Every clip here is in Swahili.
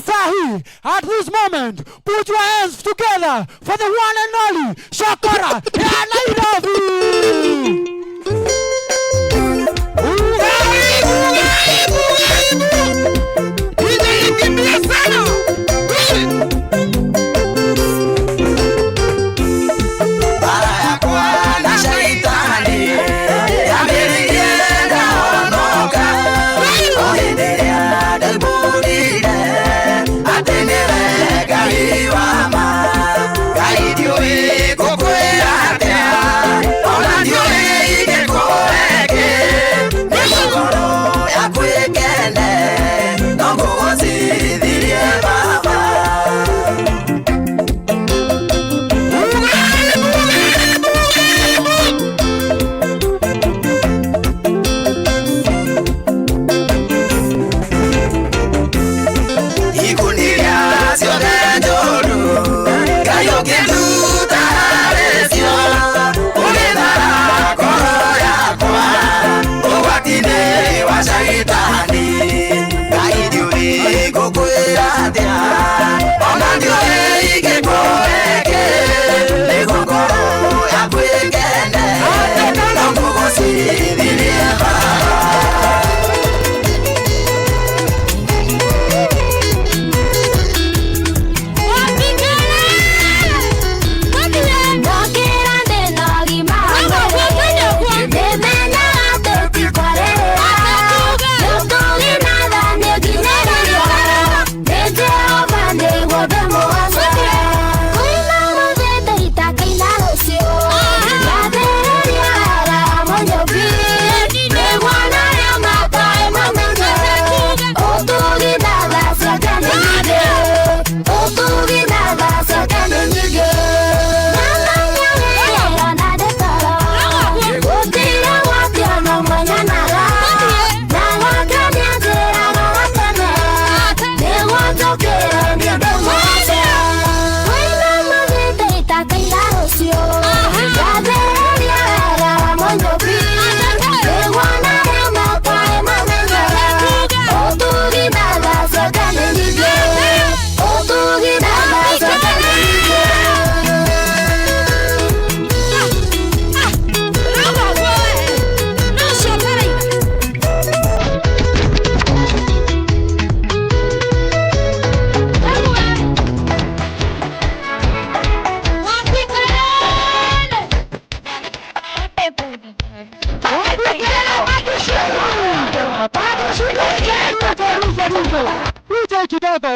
sahi, at this moment, put your hands together for the one and only Shakara ya Nairobi.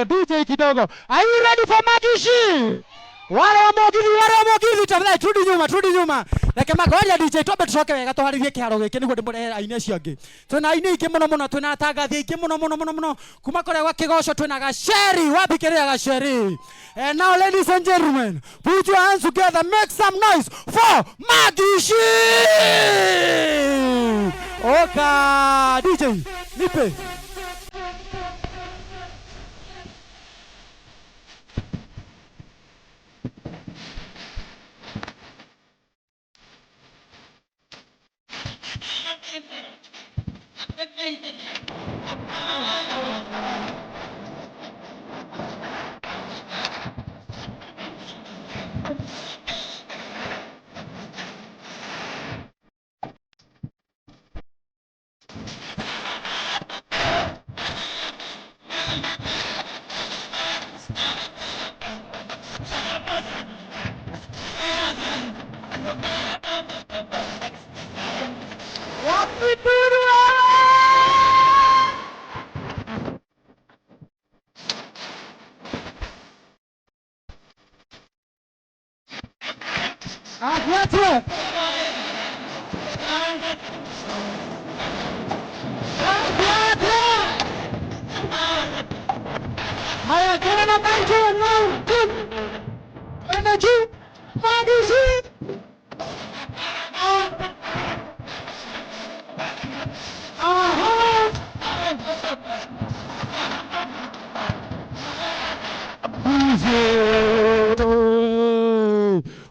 DJ kidogo. Are you ready for Magishi? Wale wa Mogithi tafadhali turudi nyuma. Reke magoria DJ tobe tucoke wega tuharithie kiharo giki niguo ndimure aini acio angi. Twina aini ingi muno twina tangathi ingi muno kuma kore gwa kigoco twina Gacheri wabikiria Gacheri. And now ladies and gentlemen, put your hands together, make some noise for Magishi. Oka DJ nipe.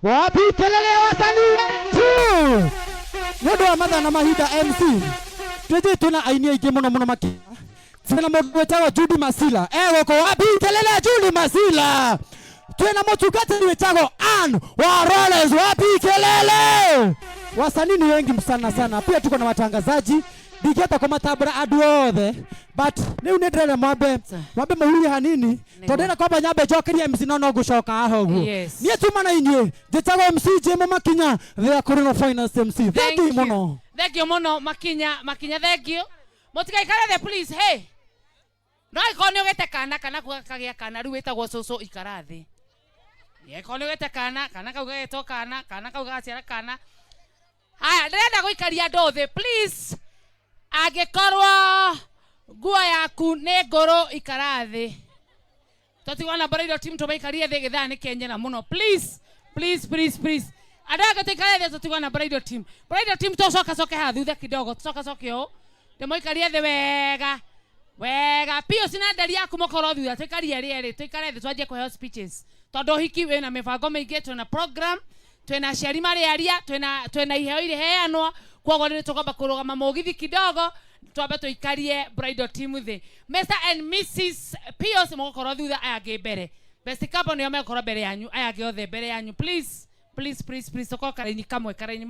Wapi kelele wasanii Nyodo wa madha na mahida MC Tweje tuna aini aige muno makina Twena mundu wetagwo Judy Masila. Goko wapi kelele Judy Masila. Twena mutungati wetagwo Ann wa Rollers, wapi kelele. Wasanii ni wengi sana. Pia tuko na watangazaji. Digeta kwa matabura adu othe. But ni unendele mwambe mahuri hanini. Tondera kwamba nyambe jokeri MC no gucoka ahogu. Niye tuma na inye. Njetago MC Jemo Makinya. Thea Corona Finance MC. Thank you mono. Thank you mono Makinya thank you. Motika ikara the please hey. No ikoni ogete kana kugagia kana riu wetagwo coco ikarathi. Ye ikoni ogete kana kauga geto kana kauga gaciara kana. Haya ndĩrenda gũikaria andũ thĩ please. Angĩkorwo nguo yaku nĩ ngũrũ ikara thĩ. Tũtigwana Bridal Team tũmaikarie thĩ gĩthaa nĩ kenyera mũno please. Andũ angĩ tũikare thĩ tũtigwana Bridal Team tũcoke haha thutha kidogo tũcoke ũũ. Ndĩmũikarie thĩ wega pio sina ndari yaku mũkorwo thutha tũikarie rĩerĩ tũikare thĩ twanjie kũheo speeches. Tondũ hiki wĩna mĩbango mĩingĩ twĩna program twena aciari marĩaria twena iheo ireheanwo kwoguo nĩ tũkwamba kũrũgama mũgithi kidogo twambe tũikarie Bridal Team thĩ. Mr and Mrs Pios mũgũkorwo thutha aya angĩ mbere. Best couple nĩo megũkorwo mbere yanyu aya angĩ othe mbere yanyu please tũkorwo karaini kamwe karaini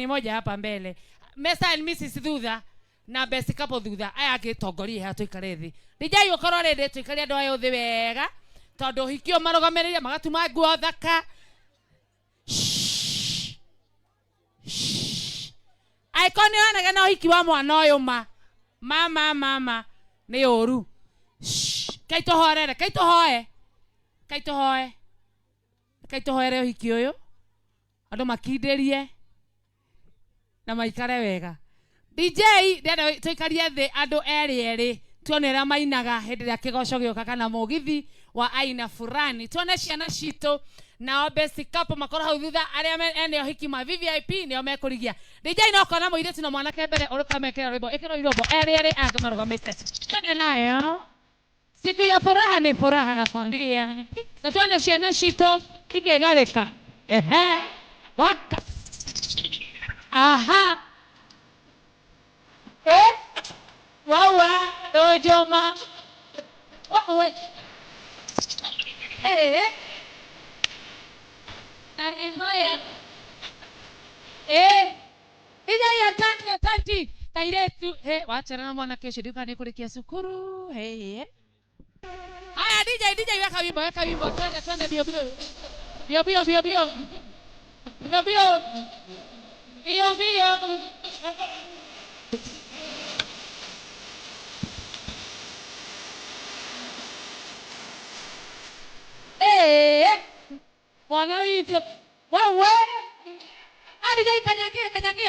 moja hapa mbele. Mr and Mrs thutha na best couple thutha aya angĩ tongorie ha tũikare thĩ. DJ ũkorwo rĩndĩ tũikarie andũ aya othe wega tondũ hikio marũgamĩrĩria magatuma nguo thaka. Aikoni wanage no hiki wa mwana ũyũ mama nĩ ũru. Kaitũhoere hiki ũyũ andũ makindĩrie na maikare wega. DJ ndĩrenda tũikarie thĩ andũ erĩ tuone ũrĩa mainaga hĩndĩ ĩrĩa kĩgoco gĩoka kana mũgithi wa aina fulani. Tuone ciana citũ nao best couple makorwo hau thutha arĩa ene hiki ma VIP nĩo mekũrigia. DJ no kona mũirĩtu na mwanake mbere ũrũkamekera rwĩmbo ĩkĩrwo irũmbo erĩ angĩ marũgamĩte. Tuone nayo siku ya furaha ni furaha nakwambia. Na tuone ciana citũ ikĩgarĩka waka aha wawa dojoma wawe haya ija ya tanti kairetu wachana na mwana kesho duka ni kulikia sukuru haya DJ weka wimbo twende bio mwana hivyo wewe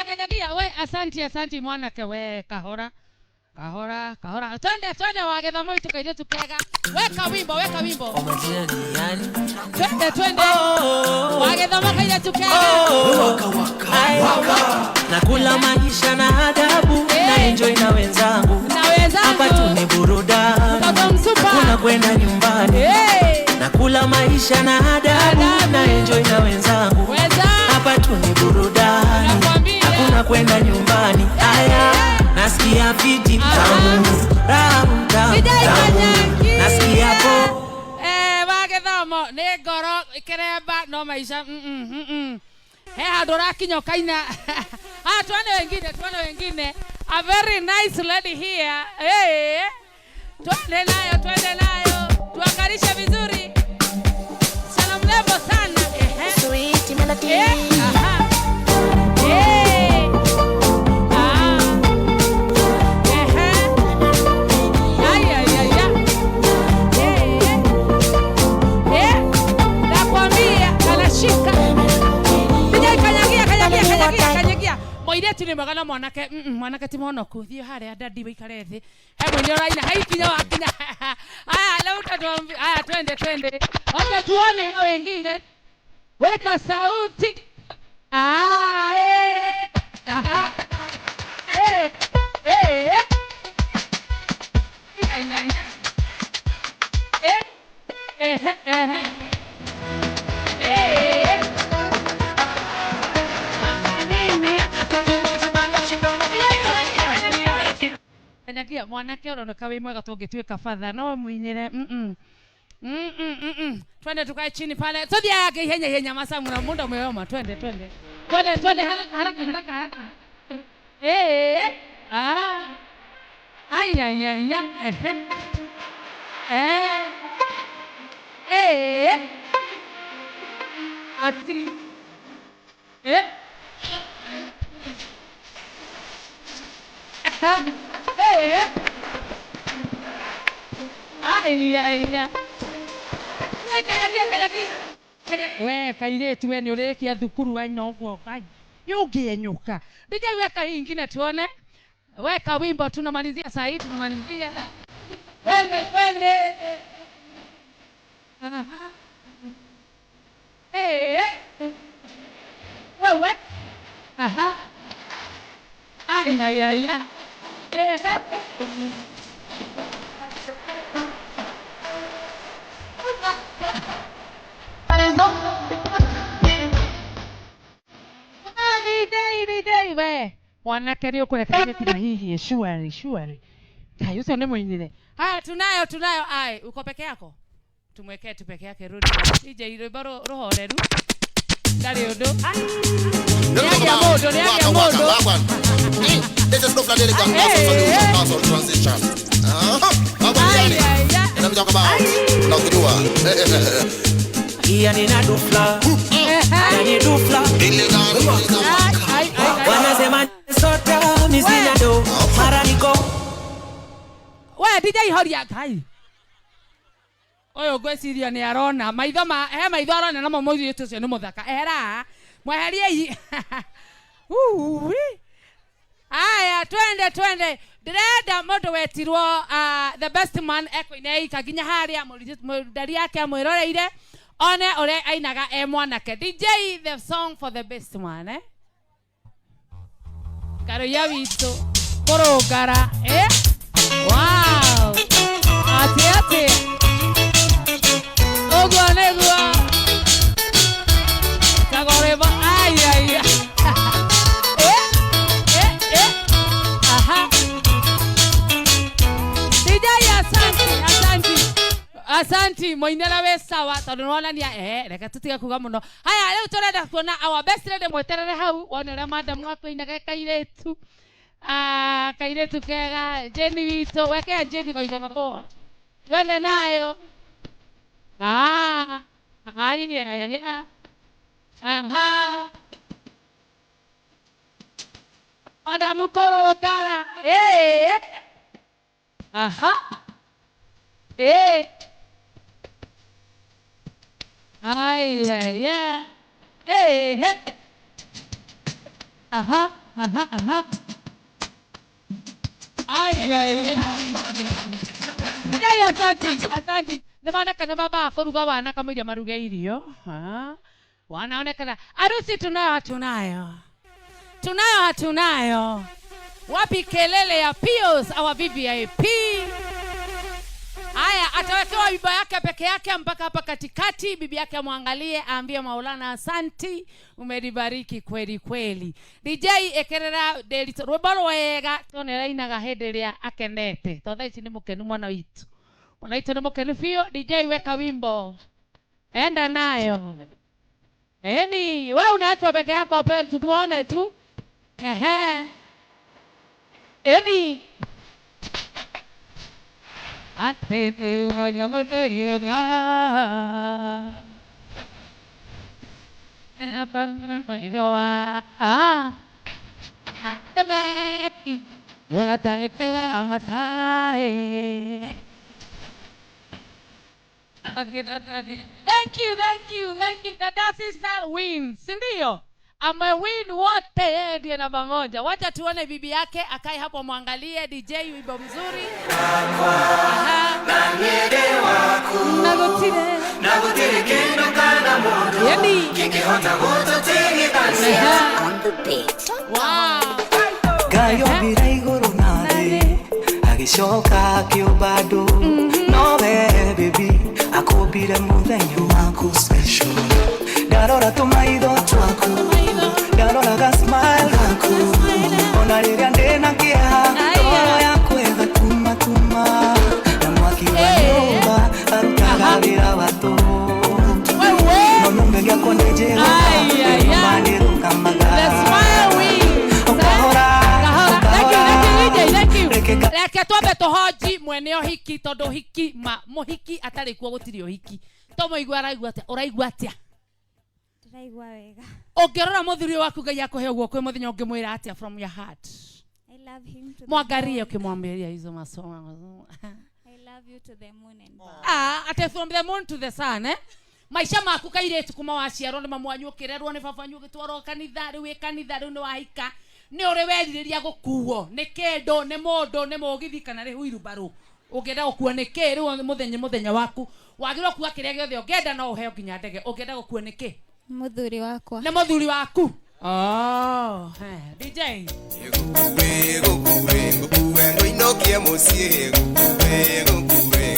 kanyagia we asanti mwanake we kahora twende wagetha mwitu kaire tukega weka wimbo twende wagetha makaire tukega nakula maisha na adabu na enjoy na wenzangu hapa tuni burudani kuna kwenda nyumbani nakula maisha na adabu na enjoy na wenzangu hapa tuni burudani hakuna kwenda nyumbani aya nasikia fiti tamu nasikia po wagethamo nĩ ngoro ikiremba no maisha he handũ rakinya kaina tuone wengine a very nice lady here twende nayo tuangarishe vizuri sana mrembo sana sweet melody moiretu nĩ mwega na mwanake ti mũhonoku thiĩ harĩa dadi wĩikare thĩ he mwenye ũraina haikinya wakinya twende oke tuone wengine weka sauti Kanyagia mwanake unaoneka wewe mwega tungituika father no muinire twende tukae chini pale todia yake henya masa mna muda umeoma twende haraka ati we kairetu we ni urekia thukuru wa nyogo kai yungenyuka ndije weka ingine tuone weka wimbo tunamalizia saa hii tunamalizia twende wewe we mwanake leo kuna kazi hii shwari kayuso ni mwingine haya tunayo ai uko peke yako tumwekee tu peke yake rudi DJ ile baro roho redu dali odo ya modo this is Dufla Daily Gang Solution Console Transition let me talk about Love the Dua Iya nina Dufla Yani Dufla Wanasema sota mizina do Mara niko we DJ horia kai oyo gweciria ni arona maitho arona na momozi yetu cio ni muthaka era mweherie aya twende ndirenda mundu wetirwo the best man ekoine kaginya haria mudari yake amwiroreire one ore ainaga mwanake DJ the song for the best man karo ya wito korogara wow ati ogwanegwa kagoreba ay aha DJ asanti moinera we sawa tondu nona nia reka tutiga kuga muno haya leo turenda kuona our best lady mweterere hau wonere madam wako inaga kairetu kairetu kega Jenny wito weke Jenny kwa ivako twende nayo aha ada mukoro kala aha aha asante nĩmonekana baba kũruga wana kamũira maruge irio wanaonekana harusi tunayo wapi kelele ya Pius our VIP haya atawekewa wimbo yake peke yake mpaka hapa katikati bibi yake amwangalie aambie Maulana asanti umenibariki kweli DJ ekerera delito rwebaro wega tonera inaga henderia akenete tondha ici ni mukenu mwana witu Wanaita na mokeni fio, DJ weka wimbo. Enda nayo. Eni, wewe unaachwa peke yako pale tuone tu. Eni. Ate wanyamoto yoga. Apa ngoa. Tebe. Wata ipela amatai. Okay, thank you. That is that win. Sindio? Ame win wote ndiye namba moja. Wacha tuone bibi yake akae hapo mwangalie DJ wimbo mzuri. Nagotire kendo kana moto. Yani kingehota moto tingidance on the beat. Wow. Gayo bira iguru nade. Agishoka kiobado. No baby. Akobire muvenyo wako special Darora tumaido twako Darora ga smile wako Onariga ndena kia Toro ya kwega nio hiki tondu hiki muhiki atari kuo gutiri hiki to moigwa araigua atia ndiraigua wega ongirora muthuri waku Ngai akuhe uguo kwi muthenya ungimwira atia from your heart I love him to mwangarie ukimwambia hizo masomo I love you to the moon and back ate from the moon to the sun maisha maku kairetu kuma waciarwo ni mamwanyukirerwo ni babanyu gitwaro kanitha riu kanitha riu ni wahika ni uri weririria gukuo ni kendo ni mundu ni mugithi kana ri huiru baru ungenda gukuo ni ki riu muthenya waku wagirwo kuwa kiria giothe ungenda no uheo nginya ndege ungenda gukuo ni ki muthuri wakwa ni muthuri waku DJ Gukuwe, nguinokie mucie, gukuwe,